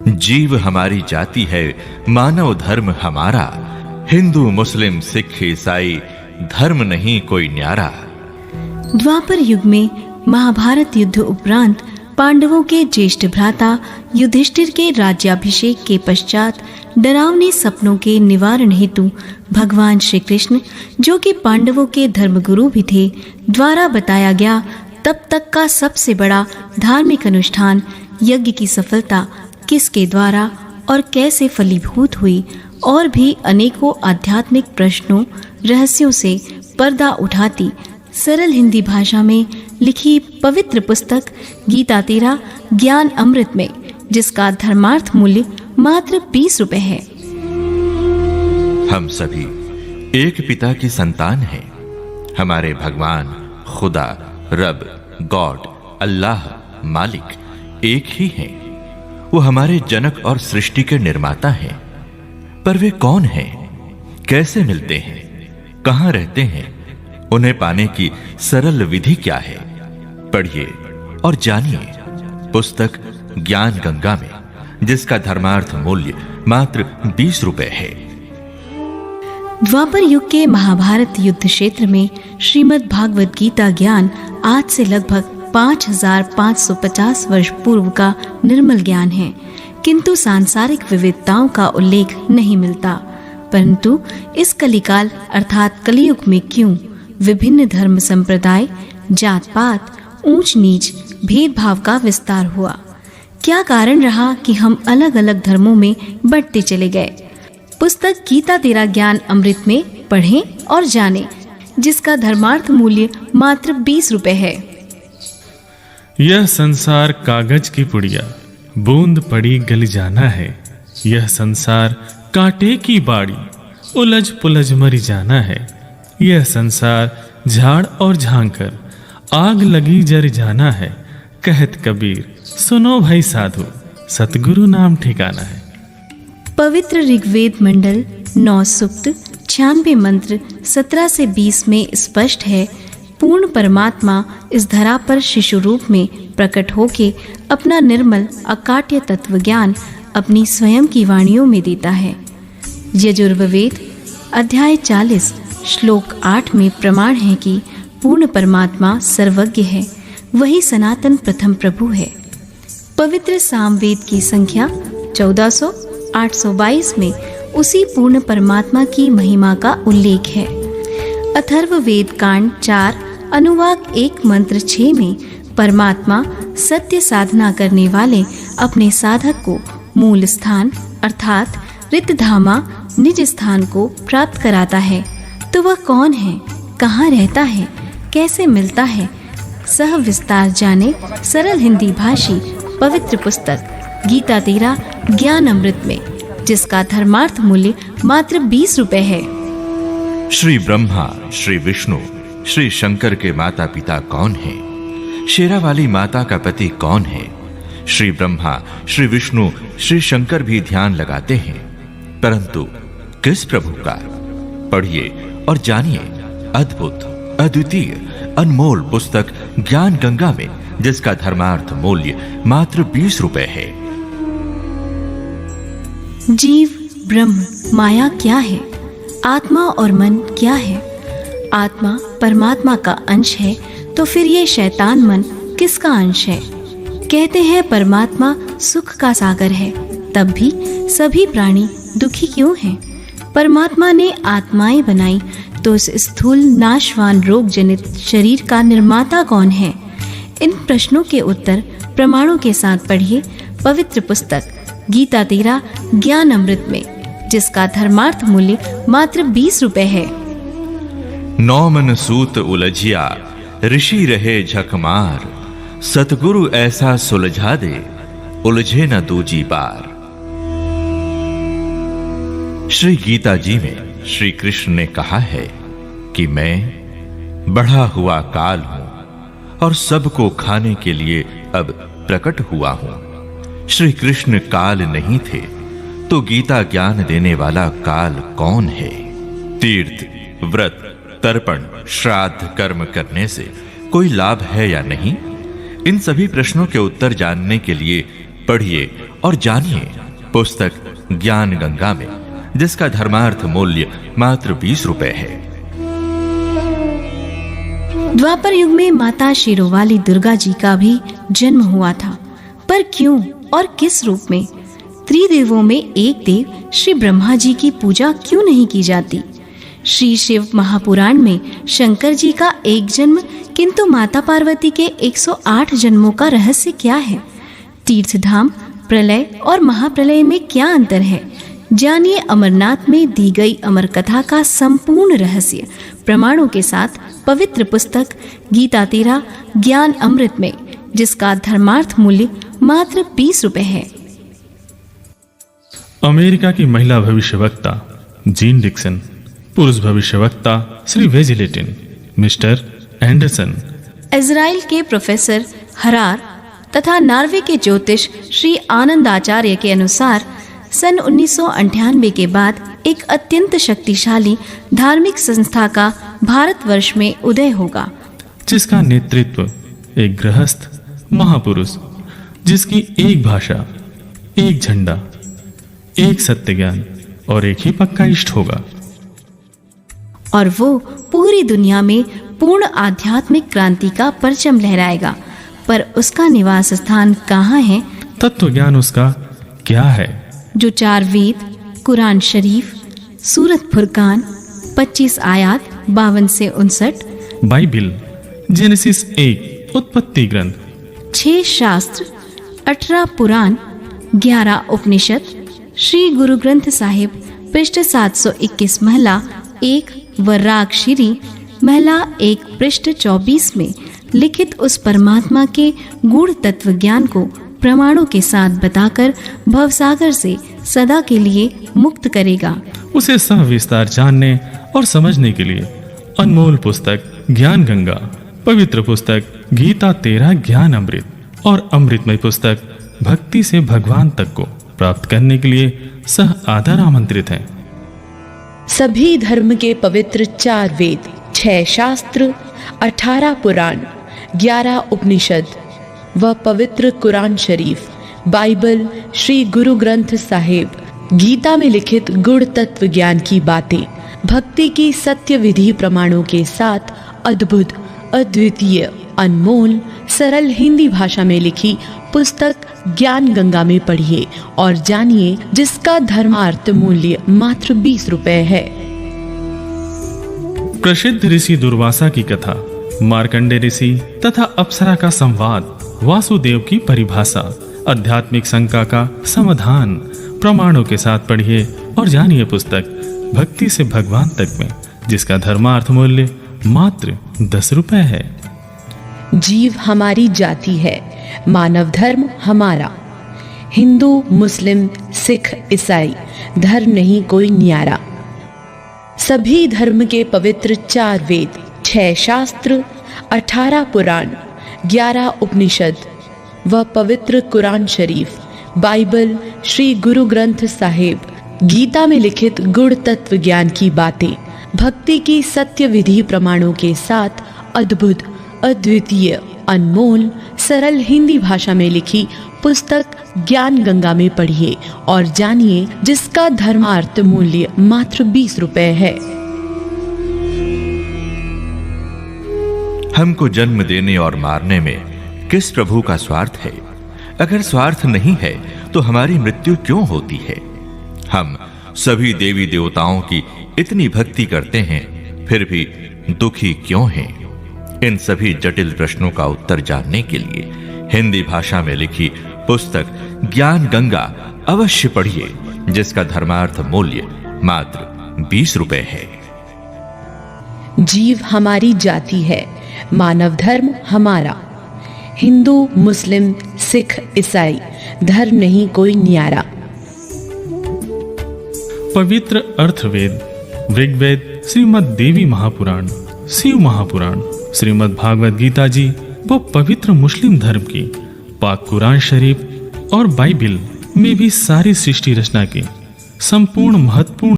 जीव हमारी जाति है, मानव धर्म हमारा। हिंदू मुस्लिम सिख ईसाई धर्म नहीं कोई न्यारा। द्वापर युग में महाभारत युद्ध उपरांत पांडवों के ज्येष्ठ भ्राता युधिष्ठिर के राज्याभिषेक के पश्चात डरावने सपनों के निवारण हेतु भगवान श्री कृष्ण, जो कि पांडवों के धर्मगुरु भी थे, द्वारा बताया गया तब तक का सबसे बड़ा धार्मिक अनुष्ठान यज्ञ की सफलता किसके द्वारा और कैसे फलीभूत हुई, और भी अनेकों आध्यात्मिक प्रश्नों रहस्यों से पर्दा उठाती सरल हिंदी भाषा में लिखी पवित्र पुस्तक गीता तेरा ज्ञान अमृत में, जिसका धर्मार्थ मूल्य मात्र 20 रुपए है। हम सभी एक पिता की संतान हैं। हमारे भगवान, खुदा, रब, गॉड, अल्लाह, मालिक एक ही हैं। वो हमारे जनक और सृष्टि के निर्माता हैं। पर वे कौन हैं? कैसे मिलते हैं? कहां रहते हैं? उन्हें पाने की सरल विधि क्या है? पढ़िए और जानिए पुस्तक ज्ञान गंगा में, जिसका धर्मार्थ मूल्य मात्र 20 रुपए है। द्वापर युग के महाभारत युद्ध क्षेत्र में श्रीमद् भागवत गीता ज्ञान आज से लगभग 5550 वर्ष पूर्व का निर्मल ज्ञान है, किंतु सांसारिक विविधताओं का उल्लेख नहीं मिलता। परंतु इस कलिकाल अर्थात कलियुग में क्यों विभिन्न धर्म संप्रदाय, जात पात, ऊंच नीच, भेदभाव का विस्तार हुआ? क्या कारण रहा कि हम अलग अलग धर्मों में बढ़ते चले गए? पुस्तक गीता तेरा ज्ञान अमृत में पढ़ें और जानें, जिसका धर्मार्थ मूल्य मात्र 20 रुपए है। यह संसार कागज की पुड़िया, बूंद पड़ी गल जाना है। यह संसार कांटे की बाड़ी, उलझ पुलझ मरी जाना है। यह संसार झाड़ और झांकर, आग लगी जर जाना है। कहत कबीर सुनो भाई साधु, सतगुरु नाम ठिकाना है। पवित्र ऋग्वेद मंडल 9 सूक्त 96 मंत्र 17 से 20 में स्पष्ट है, पूर्ण परमात्मा इस धरा पर शिशु रूप में प्रकट होके अपना निर्मल अकाट्य तत्व ज्ञान अपनी स्वयं की वाणियों में देता है। यजुर्वेद अध्याय 40 श्लोक 8 में प्रमाण है कि पूर्ण परमात्मा सर्वज्ञ है, वही सनातन प्रथम प्रभु है। पवित्र सामवेद की संख्या 1422 में उसी पूर्ण परमात्मा की महिमा का उल्लेख है। अथर्ववेद कांड 4 अनुवाक 1 मंत्र 6 में परमात्मा सत्य साधना करने वाले अपने साधक को मूल स्थान अर्थात रितधामा निज स्थान को प्राप्त कराता है। तो वह कौन है, कहाँ रहता है, कैसे मिलता है? सह विस्तार जाने सरल हिंदी भाषी पवित्र पुस्तक गीता तेरा ज्ञान अमृत में, जिसका धर्मार्थ मूल्य मात्र 20 रुपए है। श्री ब्रह्मा, श्री विष्णु, श्री शंकर के माता पिता कौन हैं? शेरा वाली माता का पति कौन है? श्री ब्रह्मा, श्री विष्णु, श्री शंकर भी ध्यान लगाते हैं, परंतु किस प्रभु का? पढ़िए और जानिए अद्भुत, अद्वितीय, अनमोल पुस्तक ज्ञान गंगा में, जिसका धर्मार्थ मूल्य मात्र 20 रुपए है। जीव, ब्रह्म, माया क्या है? आत्मा और मन क्या है? आत्मा परमात्मा का अंश है, तो फिर ये शैतान मन किसका अंश है? कहते हैं परमात्मा सुख का सागर है, तब भी सभी प्राणी दुखी क्यों हैं? परमात्मा ने आत्माएं बनाई, तो इस स्थूल नाशवान रोग जनित शरीर का निर्माता कौन है? इन प्रश्नों के उत्तर प्रमाणों के साथ पढ़िए पवित्र पुस्तक गीता तेरा ज्ञान अमृत में, जिसका धर्मार्थ मूल्य मात्र 20 रुपए है। 9 मन सूत उलझिया, ऋषि रहे झकमार। सतगुरु ऐसा सुलझा दे, उलझे न दूजी बार। श्री गीता जी में श्री कृष्ण ने कहा है कि मैं बढ़ा हुआ काल हूं और सबको खाने के लिए अब प्रकट हुआ हूं। श्री कृष्ण काल नहीं थे तो गीता ज्ञान देने वाला काल कौन है? तीर्थ, व्रत, तर्पण, श्राद्ध कर्म करने से कोई लाभ है या नहीं? इन सभी प्रश्नों के उत्तर जानने के लिए पढ़िए और जानिए पुस्तक ज्ञान गंगा में, जिसका धर्मार्थ मूल्य मात्र 20 रुपए है। द्वापर युग में माता शेरोवाली दुर्गा जी का भी जन्म हुआ था, पर क्यों और किस रूप में? त्रिदेवों में एक देव श्री ब्रह्मा जी की पूजा क्यों नहीं की जाती? श्री शिव महापुराण में शंकर जी का एक जन्म किंतु माता पार्वती के 108 जन्मों का रहस्य क्या है? तीर्थधाम, प्रलय और महाप्रलय में क्या अंतर है? जानिए अमरनाथ में दी गई अमर कथा का संपूर्ण रहस्य प्रमाणों के साथ पवित्र पुस्तक गीता तेरा ज्ञान अमृत में, जिसका धर्मार्थ मूल्य मात्र 20 रुपए है। अमेरिका की महिला भविष्यवक्ता जीन डिक्सन, पुरुष भविष्यवक्ता श्री वेजिलेटिन, मिस्टर एंडरसन, इजराइल के प्रोफेसर हरार तथा नॉर्वे के ज्योतिष श्री आनंद आचार्य के अनुसार सन 1998 के बाद एक अत्यंत शक्तिशाली धार्मिक संस्था का भारतवर्ष में उदय होगा, जिसका नेतृत्व एक गृहस्थ महापुरुष, जिसकी एक भाषा, एक झंडा, एक सत्य ज्ञान और एक ही पक्का इष्ट होगा। और वो पूरी दुनिया में पूर्ण आध्यात्मिक क्रांति का परचम लहराएगा। पर उसका निवास स्थान कहाँ है? तत्व ज्ञान उसका क्या है? जो 4 वेद, कुरान शरीफ, सूरत फुरकान, 25 आयात 52 से 59, बाइबिल, जेनेसिस 1 उत्पत्ति ग्रंथ, 6 शास्त्र, 18 पुराण, 11 उपनिषद, श्री गुरु ग्रंथ साहिब पृष्ठ 721 महिला 1 व रागशिरी महिला 1 पृष्ठ 24 में लिखित उस परमात्मा के गूढ़ तत्व ज्ञान को प्रमाणों के साथ बताकर भवसागर से सदा के लिए मुक्त करेगा। उसे सविस्तार जानने और समझने के लिए अनमोल पुस्तक ज्ञान गंगा, पवित्र पुस्तक गीता तेरा ज्ञान अमृत और अमृतमय पुस्तक भक्ति से भगवान तक को प्राप्त करने के लिए सह आदर आमंत्रित हैं। सभी धर्म के पवित्र 4 वेद, 6 शास्त्र, 18 पुराण, 11 उपनिषद व पवित्र कुरान शरीफ, बाइबल, श्री गुरु ग्रंथ साहिब, गीता में लिखित गुण तत्व ज्ञान की बातें, भक्ति की सत्य विधि प्रमाणों के साथ अद्भुत, अद्वितीय, अनमोल, सरल हिंदी भाषा में लिखी पुस्तक ज्ञान गंगा में पढ़िए और जानिए, जिसका धर्मार्थ मूल्य मात्र 20 रुपए है। प्रसिद्ध ऋषि दुर्वासा की कथा, मार्कंडे ऋषि तथा अप्सरा का संवाद, वासुदेव की परिभाषा, आध्यात्मिक शंका का समाधान प्रमाणों के साथ पढ़िए और जानिए पुस्तक भक्ति से भगवान तक में, जिसका धर्मार्थ मूल्य मात्र 10 रुपए है। जीव हमारी जाति है, मानव धर्म हमारा। हिंदू, मुस्लिम, सिख, ईसाई, धर्म नहीं कोई न्यारा। सभी धर्म के पवित्र 4 वेद, 6 शास्त्र, 18 पुराण, 11 उपनिषद व पवित्र कुरान शरीफ, बाइबल, श्री गुरु ग्रंथ साहिब, गीता में लिखित गुण तत्व ज्ञान की बातें, भक्ति की सत्य विधि प्रमाणों के साथ अद्भुत, अद्वितीय, अनमोल, सरल हिंदी भाषा में लिखी पुस्तक ज्ञान गंगा में पढ़िए और जानिए, जिसका धर्मार्थ मूल्य मात्र 20 रुपए है। हमको जन्म देने और मारने में किस प्रभु का स्वार्थ है? अगर स्वार्थ नहीं है तो हमारी मृत्यु क्यों होती है? हम सभी देवी देवताओं की इतनी भक्ति करते हैं, फिर भी दुखी क्यों हैं? इन सभी जटिल प्रश्नों का उत्तर जानने के लिए हिंदी भाषा में लिखी पुस्तक ज्ञान गंगा अवश्य पढ़िए, जिसका धर्मार्थ मूल्य मात्र 20 रुपए है। जीव हमारी जाति है, मानव धर्म हमारा। हिंदू, मुस्लिम, सिख, ईसाई, धर्म नहीं कोई न्यारा। पवित्र अर्थवेद, ऋग्वेद, श्रीमद् देवी महापुराण, शिव महापुराण, श्रीमद् भागवत गीता जी व पवित्र मुस्लिम धर्म की पाक कुरान शरीफ और बाइबिल में भी सारी सृष्टि रचना की संपूर्ण महत्वपूर्ण